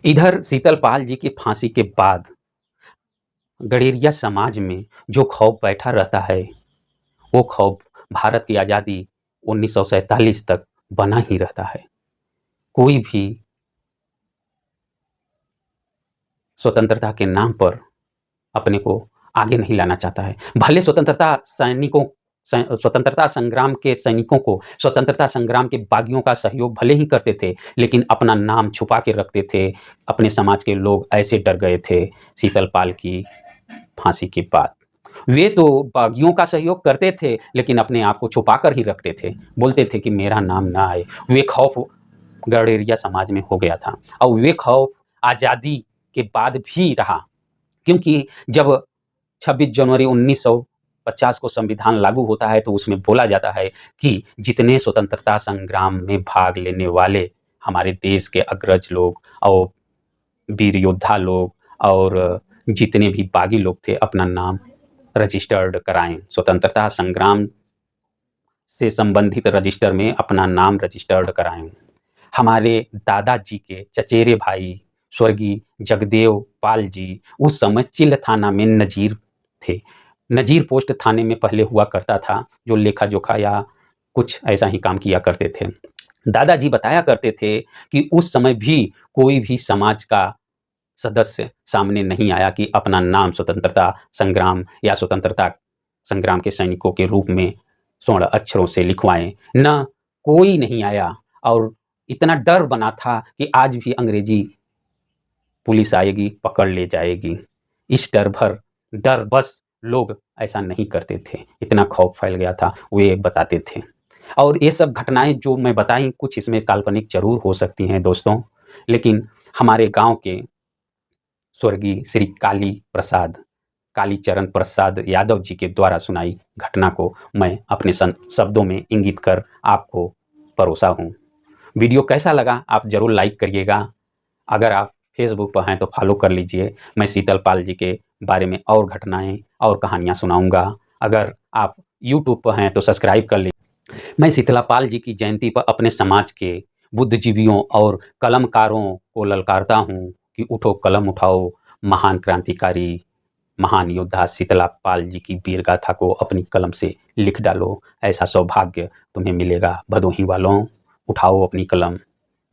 इधर शीतलपाल जी की फांसी के बाद गडेरिया समाज में जो खौफ बैठा रहता है, वो खौफ भारत की आज़ादी 1947 तक बना ही रहता है। कोई भी स्वतंत्रता के नाम पर अपने को आगे नहीं लाना चाहता है। भले स्वतंत्रता संग्राम के सैनिकों को, स्वतंत्रता संग्राम के बागियों का सहयोग भले ही करते थे, लेकिन अपना नाम छुपा के रखते थे। अपने समाज के लोग ऐसे डर गए थे शीतलपाल की फांसी के बाद। वे तो बागियों का सहयोग करते थे, लेकिन अपने आप को छुपा कर ही रखते थे। बोलते थे कि मेरा नाम ना आए। वे खौफ गडेरिया समाज में हो गया था, और वे खौफ आज़ादी के बाद भी रहा, क्योंकि जब 26 जनवरी 1950 को संविधान लागू होता है, तो उसमें बोला जाता है कि जितने स्वतंत्रता संग्राम में भाग लेने वाले हमारे देश के अग्रज लोग और वीर योद्धा लोग और जितने भी बागी लोग थे, अपना नाम रजिस्टर्ड कराएं। स्वतंत्रता संग्राम से संबंधित रजिस्टर में अपना नाम रजिस्टर्ड कराएं। हमारे दादाजी के चचेरे भाई स्वर्गीय जगदेव पाल जी उस समय चिल्ल थाना में नजीर थे। नजीर पोस्ट थाने में पहले हुआ करता था, जो लेखा जोखा या कुछ ऐसा ही काम किया करते थे। दादाजी बताया करते थे कि उस समय भी कोई भी समाज का सदस्य सामने नहीं आया कि अपना नाम स्वतंत्रता संग्राम या स्वतंत्रता संग्राम के सैनिकों के रूप में स्वर्ण अक्षरों से लिखवाएं। न कोई नहीं आया, और इतना डर बना था कि आज भी अंग्रेजी पुलिस आएगी, पकड़ ले जाएगी। इस डर बस लोग ऐसा नहीं करते थे, इतना खौफ फैल गया था, वे बताते थे। और ये सब घटनाएं जो मैं बताई, कुछ इसमें काल्पनिक जरूर हो सकती हैं दोस्तों, लेकिन हमारे गांव के स्वर्गीय श्री कालीचरण प्रसाद यादव जी के द्वारा सुनाई घटना को मैं अपने शब्दों में इंगित कर आपको परोसा हूँ। वीडियो कैसा लगा आप जरूर लाइक करिएगा। अगर आप फेसबुक पर हैं तो फॉलो कर लीजिए। मैं शीतलपाल जी के बारे में और घटनाएं और कहानियां सुनाऊंगा। अगर आप यूट्यूब पर हैं तो सब्सक्राइब कर लीजिए। मैं शीतलपाल जी की जयंती पर अपने समाज के बुद्धिजीवियों और कलमकारों को ललकारता हूँ कि उठो कलम उठाओ, महान क्रांतिकारी, महान योद्धा शीतलपाल जी की वीर गाथा को अपनी कलम से लिख डालो। ऐसा सौभाग्य तुम्हें मिलेगा भदोही वालों, उठाओ अपनी कलम।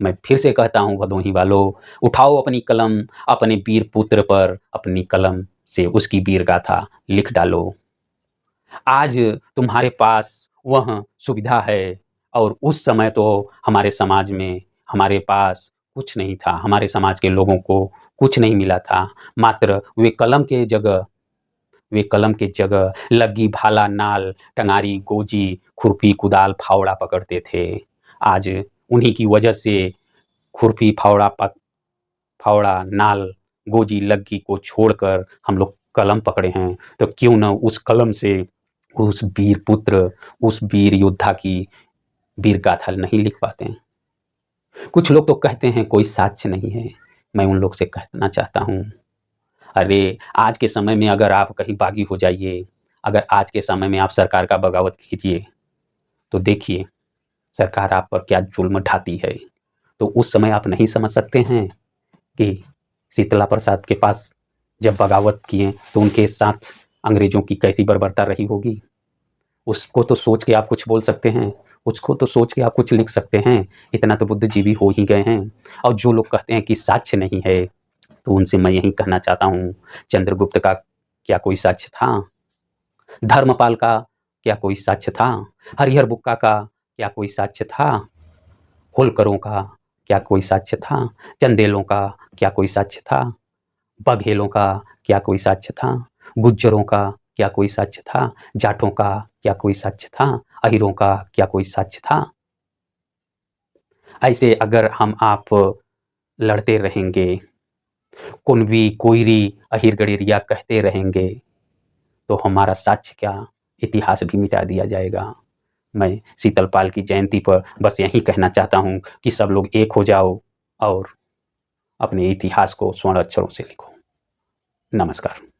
मैं फिर से कहता हूँ भदोही वालों, उठाओ अपनी कलम, अपने वीर पुत्र पर अपनी कलम से उसकी वीर गाथा लिख डालो। आज तुम्हारे पास वह सुविधा है, और उस समय तो हमारे समाज में हमारे पास कुछ नहीं था, हमारे समाज के लोगों को कुछ नहीं मिला था। मात्र वे कलम के जगह लग्गी, भाला, नाल, टंगारी, गोजी, खुरपी, कुदाल, फावड़ा पकड़ते थे। आज उन्हीं की वजह से खुरपी, फावड़ा, नाल, गोजी, लग्गी को छोड़कर हम लोग कलम पकड़े हैं। तो क्यों न उस कलम से उस वीर पुत्र, उस वीर योद्धा की वीर गाथा नहीं लिख पाते हैं। कुछ लोग तो कहते हैं कोई साक्ष्य नहीं है। मैं उन लोग से कहना चाहता हूँ, अरे आज के समय में अगर आप कहीं बागी हो जाइए, अगर आज के समय में आप सरकार का बगावत कीजिए, तो देखिए सरकार आप पर क्या जुल्म ढाती है। तो उस समय आप नहीं समझ सकते हैं कि शीतला प्रसाद के पास जब बगावत किए तो उनके साथ अंग्रेजों की कैसी बर्बरता रही होगी। उसको तो सोच के आप कुछ बोल सकते हैं, उसको तो सोच के आप कुछ लिख सकते हैं। इतना तो बुद्धिजीवी हो ही गए हैं। और जो लोग कहते हैं कि साक्ष्य नहीं है, तो उनसे मैं यही कहना चाहता हूँ, चंद्रगुप्त का क्या कोई साक्ष्य था? धर्मपाल का क्या कोई साक्ष्य था? हरिहर बुक्का का क्या कोई साक्ष्य था? होलकरों का क्या कोई साक्ष्य था? चंदेलों का क्या कोई साक्ष्य था? बघेलों का क्या कोई साक्ष्य था? गुज्जरों का क्या कोई साक्ष्य था? जाटों का क्या कोई साक्ष्य था? अहिरों का क्या कोई साक्ष्य था? ऐसे अगर हम आप लड़ते रहेंगे, कुणबी, कोयरी, अहिर, गडेरिया कहते रहेंगे, तो हमारा साक्ष्य क्या, इतिहास भी मिटा दिया जाएगा। मैं शीतलपाल की जयंती पर बस यही कहना चाहता हूँ कि सब लोग एक हो जाओ और अपने इतिहास को स्वर्ण अक्षरों से लिखो। नमस्कार।